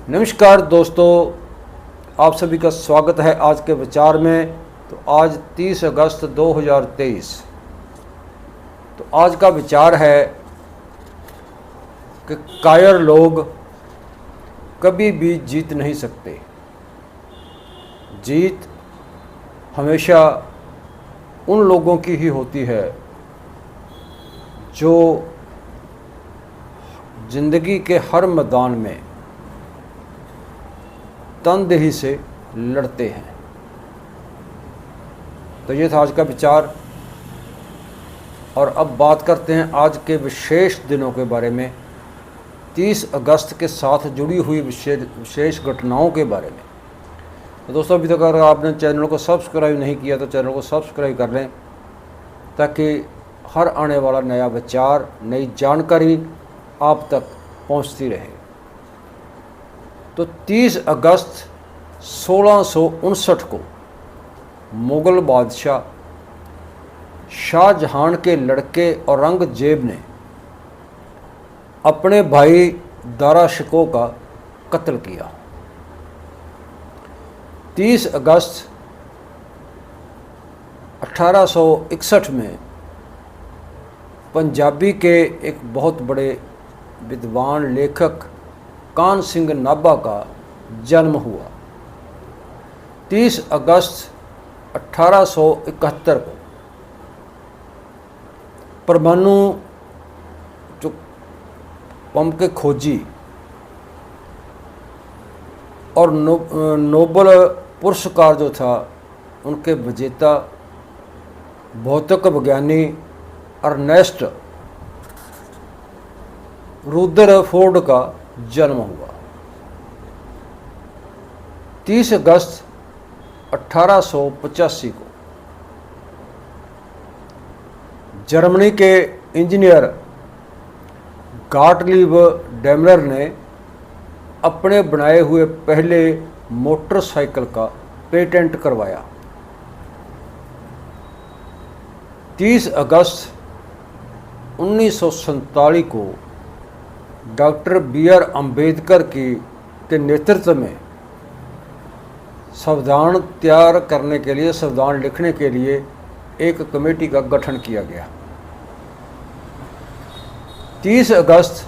नमस्कार दोस्तों, आप सभी का स्वागत है आज के विचार में। तो आज 30 अगस्त 2023। तो आज का विचार है कि कायर लोग कभी भी जीत नहीं सकते। जीत हमेशा उन लोगों की ही होती है जो जिंदगी के हर मैदान में तनदेही से लड़ते हैं। तो ये था आज का विचार। और अब बात करते हैं आज के विशेष दिनों के बारे में, 30 अगस्त के साथ जुड़ी हुई विशेष घटनाओं के बारे में। तो दोस्तों, अभी तक अगर आपने चैनल को सब्सक्राइब नहीं किया तो चैनल को सब्सक्राइब कर लें, ताकि हर आने वाला नया विचार, नई जानकारी आप तक पहुंचती रहे। तो 30 अगस्त 1659 को मुग़ल बादशाह शाहजहां के लड़के औरंगजेब ने अपने भाई दारा शिकोह का कत्ल किया। 30 अगस्त 1861 में पंजाबी के एक बहुत बड़े विद्वान लेखक कान सिंह नाभा का जन्म हुआ। 30 अगस्त 1871 को परमाणु जो बम के खोजी और नोबेल पुरस्कार जो था उनके विजेता भौतिक विज्ञानी अर्नेस्ट रुदरफोर्ड का जन्म हुआ। 30 अगस्त 1885 को जर्मनी के इंजीनियर गॉटलीब डेमलर ने अपने बनाए हुए पहले मोटरसाइकिल का पेटेंट करवाया। 30 अगस्त 1947 को डॉक्टर बी.आर. अम्बेडकर के नेतृत्व में संविधान तैयार करने के लिए, संविधान लिखने के लिए एक कमेटी का गठन किया गया। 30 अगस्त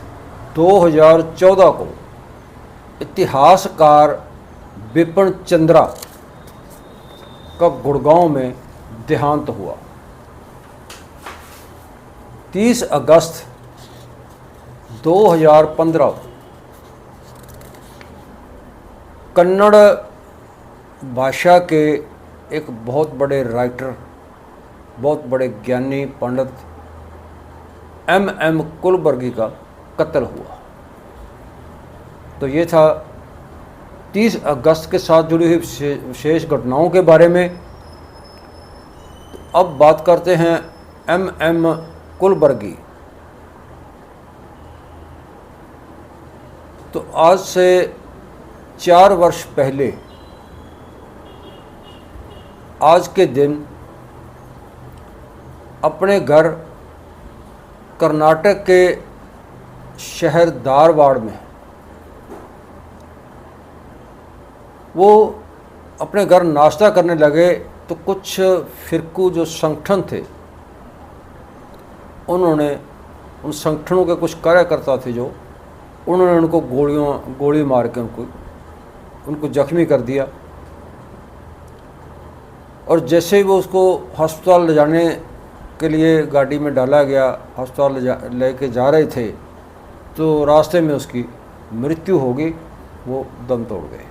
2014 को इतिहासकार बिपिन चंद्रा का गुड़गांव में देहांत हुआ। 30 अगस्त 2015 कन्नड़ भाषा के एक बहुत बड़े राइटर, बहुत बड़े ज्ञानी पंडित एम कुलबर्गी का कत्ल हुआ। तो ये था 30 अगस्त के साथ जुड़ी हुई विशेष घटनाओं के बारे में। तो अब बात करते हैं एम कुलबर्गी। तो आज से 4 वर्ष पहले आज के दिन अपने घर कर्नाटक के शहर धारवाड़ में वो अपने घर नाश्ता करने लगे, तो कुछ फिरकू जो संगठन थे उन्होंने, उन संगठनों के कुछ कार्यकर्ता थे जो, उन्होंने उनको गोली मार के उनको जख्मी कर दिया। और जैसे ही वो उसको अस्पताल ले जाने के लिए गाड़ी में डाला गया, अस्पताल लेके जा रहे थे, तो रास्ते में उसकी मृत्यु हो गई, वो दम तोड़ गए।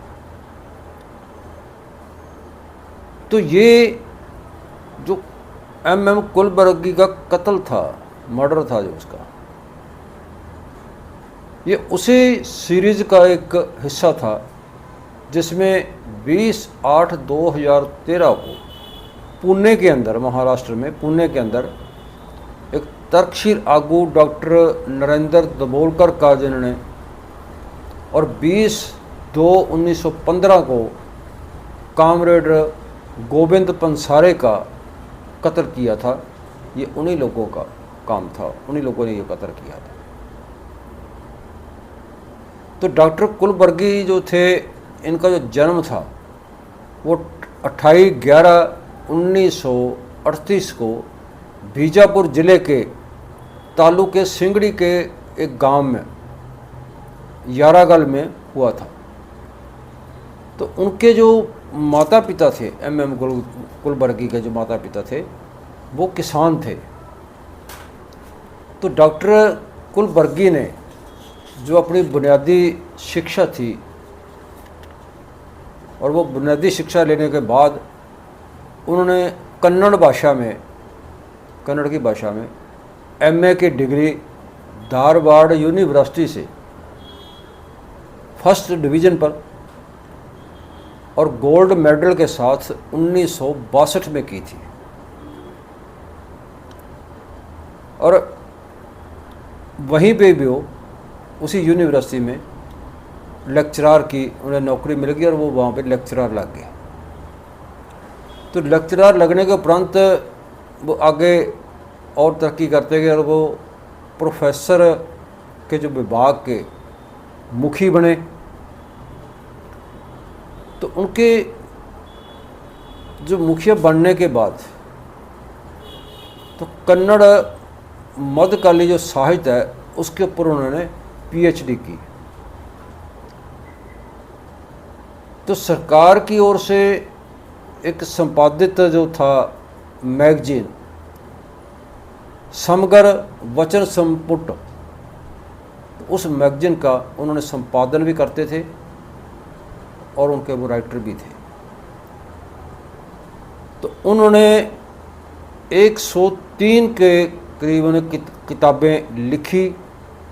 तो ये जो एम कुलबर्गी का कत्ल था, मर्डर था जो उसका, ये उसी सीरीज़ का एक हिस्सा था जिसमें 20/8/2013 को पुणे के अंदर, महाराष्ट्र में पुणे के अंदर एक तर्कशील आगू डॉक्टर नरेंद्र दबोलकर का जिन्होंने, और 20/2/1915 को कामरेड गोविंद पंसारे का कत्ल किया था। ये उन्हीं लोगों का काम था, उन्हीं लोगों ने ये कत्ल किया था। तो डॉक्टर कुलबर्गी जो थे, इनका जो जन्म था वो 28/11/1938 को बीजापुर ज़िले के तालुके सिंगड़ी के एक गांव में यारागल में हुआ था। तो उनके जो माता पिता थे, MM कुलबर्गी के जो माता पिता थे वो किसान थे। तो डॉक्टर कुलबर्गी ने जो अपनी बुनियादी शिक्षा थी, और वो बुनियादी शिक्षा लेने के बाद उन्होंने कन्नड़ की भाषा में MA की डिग्री धारवाड़ यूनिवर्सिटी से फर्स्ट डिवीज़न पर और गोल्ड मेडल के साथ 1962 में की थी। और वहीं पे भी वो उसी यूनिवर्सिटी में लेक्चरार की उन्हें नौकरी मिल गई और वो वहाँ पे लेक्चरार लग गए। तो लेक्चरार लगने के उपरांत वो आगे और तरक्की करते गए और वो प्रोफेसर के जो विभाग के मुखी बने। तो उनके जो मुखिया बनने के बाद तो कन्नड़ मध्यकालीन जो साहित्य है उसके ऊपर उन्होंने PhD की। तो सरकार की ओर से एक संपादित जो था मैगजीन समग्र वचन संपुट, तो उस मैगजीन का उन्होंने संपादन भी करते थे और उनके वो राइटर भी थे। तो उन्होंने 103 के करीबन किताबें लिखी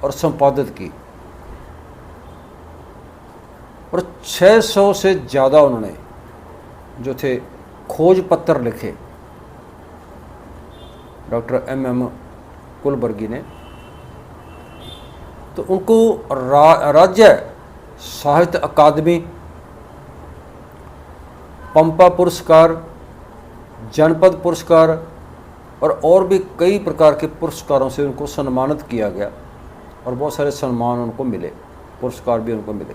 और संपादित की और 600 से ज़्यादा उन्होंने जो थे खोज पत्र लिखे डॉक्टर MM कुलबर्गी ने। तो उनको राज्य साहित्य अकादमी, पंपा पुरस्कार, जनपद पुरस्कार और भी कई प्रकार के पुरस्कारों से उनको सम्मानित किया गया और बहुत सारे सम्मान उनको मिले, पुरस्कार भी उनको मिले।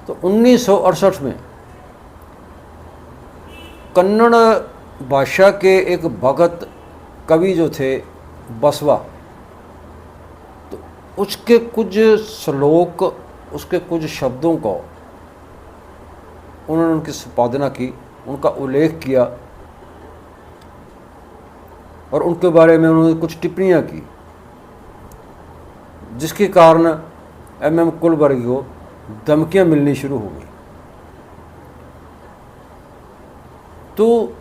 तो 1968 में कन्नड़ भाषा के एक भगत कवि जो थे बसवा, तो उसके कुछ श्लोक, उसके कुछ शब्दों को उन्होंने उनकी संपादना की, उनका उल्लेख किया और उनके बारे में उन्होंने कुछ टिप्पणियाँ की, जिसके कारण MM कुलबर्गी को धमकियाँ मिलनी शुरू हो गई। तो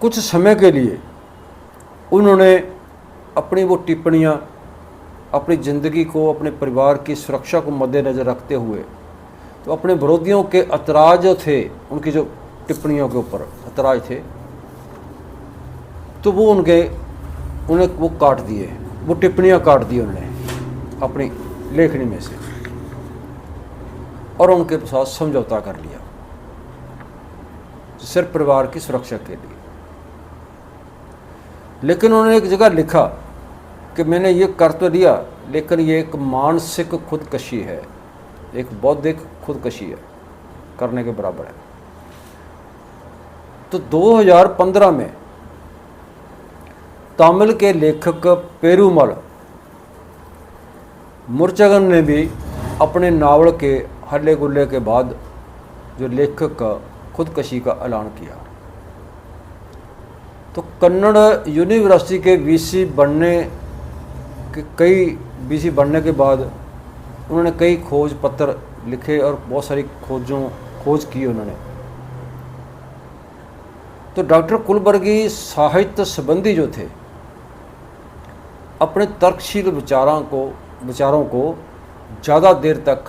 कुछ समय के लिए उन्होंने अपनी वो टिप्पणियाँ अपनी ज़िंदगी को, अपने परिवार की सुरक्षा को मद्देनज़र रखते हुए, तो अपने विरोधियों के एतराज़ थे, उनकी जो टिप्पणियों के ऊपर एतराज़ थे, तो वो उन्हें वो काट दिए, वो टिप्पणियाँ काट दी उन्होंने अपनी लेखनी में से और उनके साथ समझौता कर लिया सिर्फ परिवार की सुरक्षा के लिए। लेकिन उन्होंने एक जगह लिखा कि मैंने ये कर तो लिया, लेकिन ये एक मानसिक खुदकशी है, एक बौद्धिक खुदकशी है, करने के बराबर है। तो 2015 में तमिल के लेखक पेरुमल मुरुगन ने भी अपने नावल के हल्ले गुल्ले के बाद जो लेखक का खुदकशी का ऐलान किया। तो कन्नड़ यूनिवर्सिटी के VC बनने के बाद उन्होंने कई खोज पत्र लिखे और बहुत सारी खोज की उन्होंने। तो डॉक्टर कुलबर्गी साहित्य संबंधी जो थे, अपने तर्कशील विचारों को ज़्यादा देर तक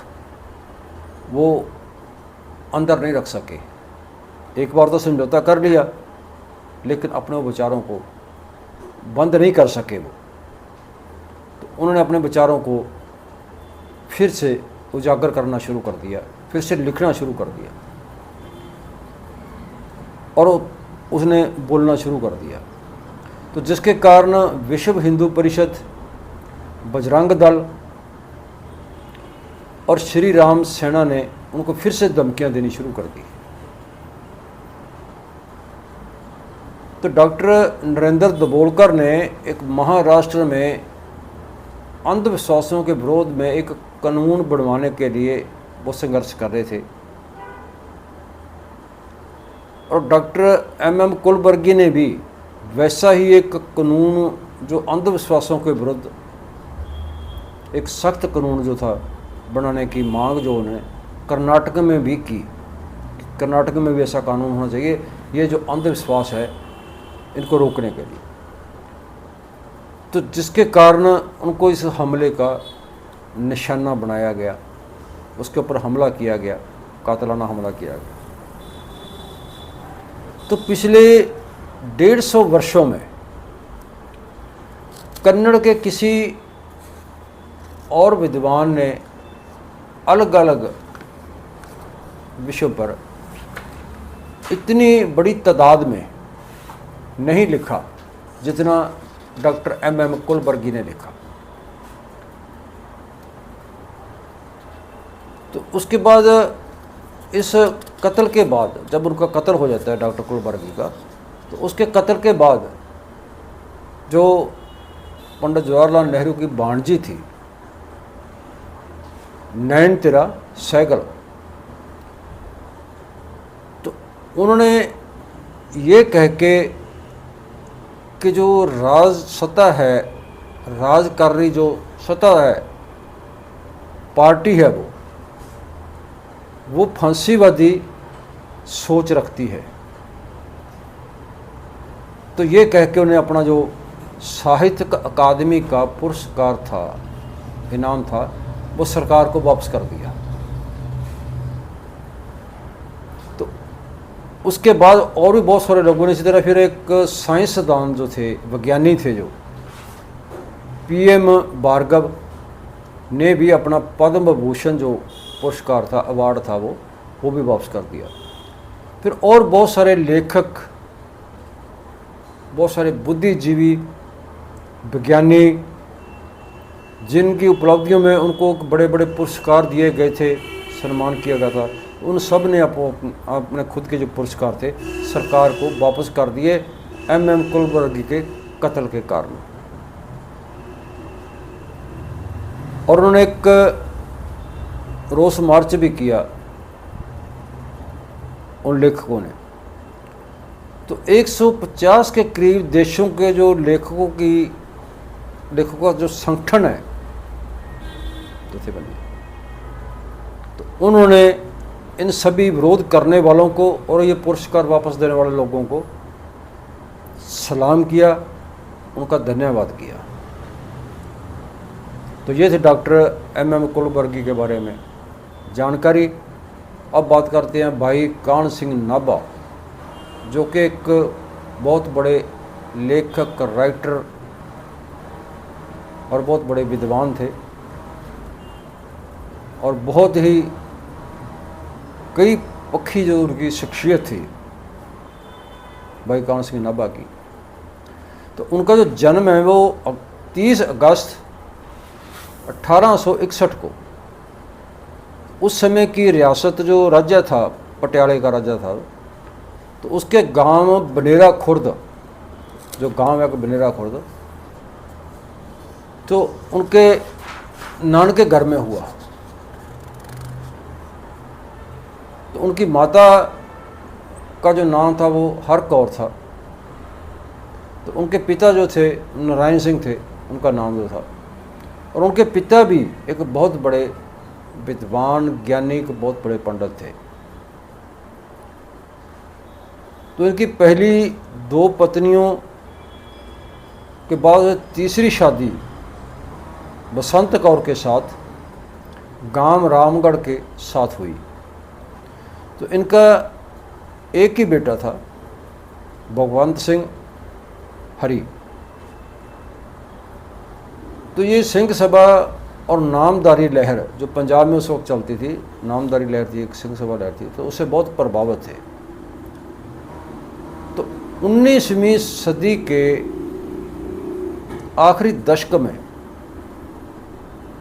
वो अंदर नहीं रख सके। एक बार तो समझौता कर लिया, लेकिन अपने विचारों को बंद नहीं कर सके वो। तो उन्होंने अपने विचारों को फिर से उजागर करना शुरू कर दिया, फिर से लिखना शुरू कर दिया और उसने बोलना शुरू कर दिया। तो जिसके कारण विश्व हिंदू परिषद, बजरंग दल और श्री राम सेना ने उनको फिर से धमकियां देनी शुरू कर दी। तो डॉक्टर नरेंद्र दाभोलकर ने एक महाराष्ट्र में अंधविश्वासों के विरोध में एक कानून बनवाने के लिए वो संघर्ष कर रहे थे, और डॉक्टर एम कुलबर्गी ने भी वैसा ही एक कानून जो अंधविश्वासों के विरुद्ध एक सख्त कानून जो था बनाने की मांग जो उन्हें कर्नाटक में भी की। कर्नाटक में भी ऐसा कानून होना चाहिए, ये जो अंधविश्वास है इनको रोकने के लिए। तो जिसके कारण उनको इस हमले का निशाना बनाया गया, उसके ऊपर हमला किया गया, कातलाना हमला किया गया। तो पिछले 150 वर्षों में कन्नड़ के किसी और विद्वान ने अलग अलग विषयों पर इतनी बड़ी तादाद में नहीं लिखा जितना डॉक्टर एम कुलबर्गी ने लिखा। तो उसके बाद इस कत्ल के बाद, जब उनका कत्ल हो जाता है डॉक्टर कुलबर्गी का, तो उसके कत्ल के बाद जो पंडित जवाहरलाल नेहरू की भांजी थी नयनतारा सहगल, तो उन्होंने ये कह के कि जो राज सत्ता है, राज कर रही जो सत्ता है, पार्टी है, वो फांसीवादी सोच रखती है। तो ये कह के उन्हें अपना जो साहित्य अकादमी का पुरस्कार था, इनाम था, वो सरकार को वापस कर दिया। तो उसके बाद और भी बहुत सारे लोगों ने, इसी तरह फिर एक साइंसदान जो थे, विज्ञानी थे, जो PM भार्गव ने भी अपना पद्म भूषण जो पुरस्कार था, अवार्ड था, वो भी वापस कर दिया। फिर और बहुत सारे लेखक, बहुत सारे बुद्धिजीवी, विज्ञानी, जिनकी उपलब्धियों में उनको बड़े बड़े पुरस्कार दिए गए थे, सम्मान किया गया था, उन सब ने अपने खुद के जो पुरस्कार थे सरकार को वापस कर दिए M कुलबर्गी के कत्ल के कारण। और उन्होंने एक रोष मार्च भी किया उन लेखकों ने। तो 150 के करीब देशों के जो लेखकों का जो संगठन है थे बने, तो उन्होंने इन सभी विरोध करने वालों को और ये पुरस्कार वापस देने वाले लोगों को सलाम किया, उनका धन्यवाद किया। तो ये थे डॉक्टर M कुलबर्गी के बारे में जानकारी। अब बात करते हैं भाई कान सिंह नाभा, जो कि एक बहुत बड़े लेखक, राइटर और बहुत बड़े विद्वान थे, और बहुत ही कई पक्षी जो उनकी शख्सियत थी भाई कान सिंह नाभा की। तो उनका जो जन्म है वो 30 अगस्त 1861 को, उस समय की रियासत जो राज्य था, पटियाले का राज्य था, तो उसके गांव बनेरा खुर्द, जो गांव है बनेरा खुर्द, तो उनके नानके घर में हुआ। तो उनकी माता का जो नाम था वो हर कौर था। तो उनके पिता जो थे नारायण सिंह थे, उनका नाम जो था, और उनके पिता भी एक बहुत बड़े विद्वान, ज्ञानी, बहुत बड़े पंडित थे। तो इनकी पहली 2 पत्नियों के बाद तीसरी शादी बसंत कौर के साथ गांव रामगढ़ के साथ हुई। तो इनका एक ही बेटा था, भगवंत सिंह हरी। तो ये सिंह सभा और नामदारी लहर जो पंजाब में उस वक्त चलती थी, नामदारी लहर थी, एक सिंह सभा लहर थी, तो उससे बहुत प्रभावित थे। तो 19वीं सदी के आखिरी दशक में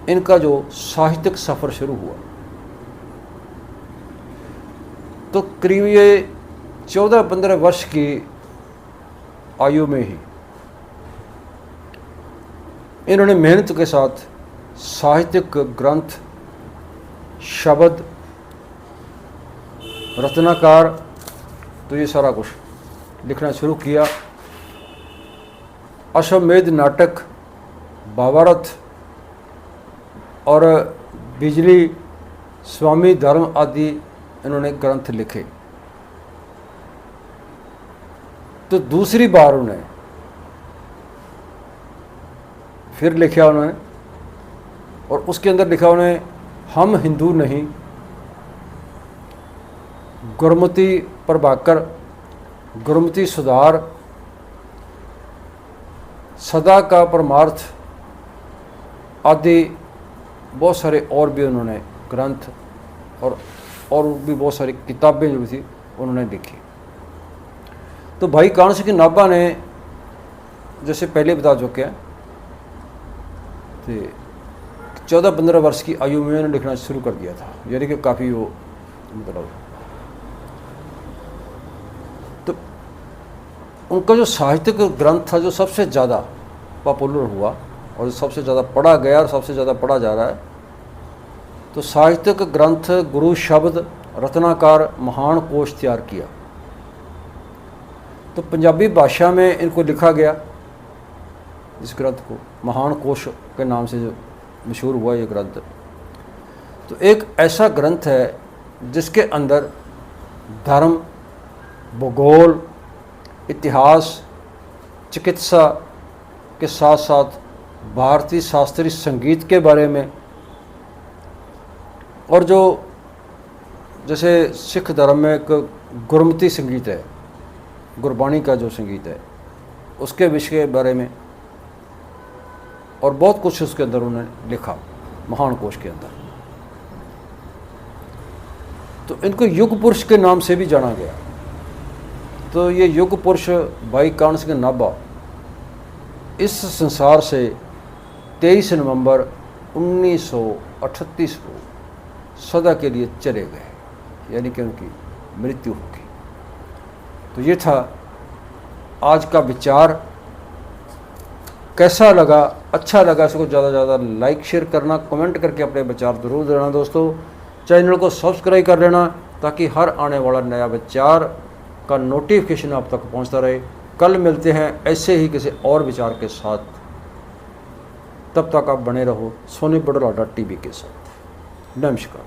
इनका जो साहित्यिक सफ़र शुरू हुआ, तो करीब ये 14-15 वर्ष की आयु में ही इन्होंने मेहनत के साथ साहित्यिक ग्रंथ, शब्द, रचनाकार, तो ये सारा कुछ लिखना शुरू किया। अश्वमेध नाटक, भावार्थ और बिजली, स्वामी धर्म आदि इन्होंने ग्रंथ लिखे। तो दूसरी बार उन्हें फिर लिखा उन्होंने, और उसके अंदर लिखा उन्हें हम हिंदू नहीं, गुरमति प्रभाकर, गुरमति सुधार, सदा का परमार्थ आदि बहुत सारे और भी उन्होंने ग्रंथ और भी बहुत सारी किताबें जो थी उन्होंने लिखी। तो भाई कान्ह सिंह नाभा ने, जैसे पहले बता चुके हैं, तो 14-15 वर्ष की आयु में उन्होंने लिखना शुरू कर दिया था, यानी कि काफ़ी वो मतलब। तो उनका जो साहित्यिक ग्रंथ था जो सबसे ज़्यादा पॉपुलर हुआ और सबसे ज़्यादा पढ़ा गया और सबसे ज़्यादा पढ़ा जा रहा है, तो साहित्यिक ग्रंथ गुरु शब्द रत्नाकार महान कोश तैयार किया। तो पंजाबी भाषा में इनको लिखा गया, इस ग्रंथ को महान कोश के नाम से जो मशहूर हुआ ये ग्रंथ। तो एक ऐसा ग्रंथ है जिसके अंदर धर्म, भूगोल, इतिहास, चिकित्सा के साथ साथ भारतीय शास्त्रीय संगीत के बारे में, और जो जैसे सिख धर्म में एक गुरमति संगीत है, गुरबाणी का जो संगीत है, उसके विषय के बारे में और बहुत कुछ उसके अंदर उन्होंने लिखा महान कोश के अंदर। तो इनको युग पुरुष के नाम से भी जाना गया। तो ये युग पुरुष भाई कान्ह सिंह नाभा इस संसार से 23 नवंबर 1938 को सदा के लिए चले गए, यानी कि उनकी मृत्यु होगी। तो ये था आज का विचार। कैसा लगा, अच्छा लगा, इसको ज़्यादा से ज़्यादा लाइक शेयर करना, कमेंट करके अपने विचार ज़रूर देना दोस्तों। चैनल को सब्सक्राइब कर लेना ताकि हर आने वाला नया विचार का नोटिफिकेशन आप तक पहुंचता रहे। कल मिलते हैं ऐसे ही किसी और विचार के साथ, तब तक आप बने रहो सोनी बड़ौदा टीवी के साथ। नमस्कार।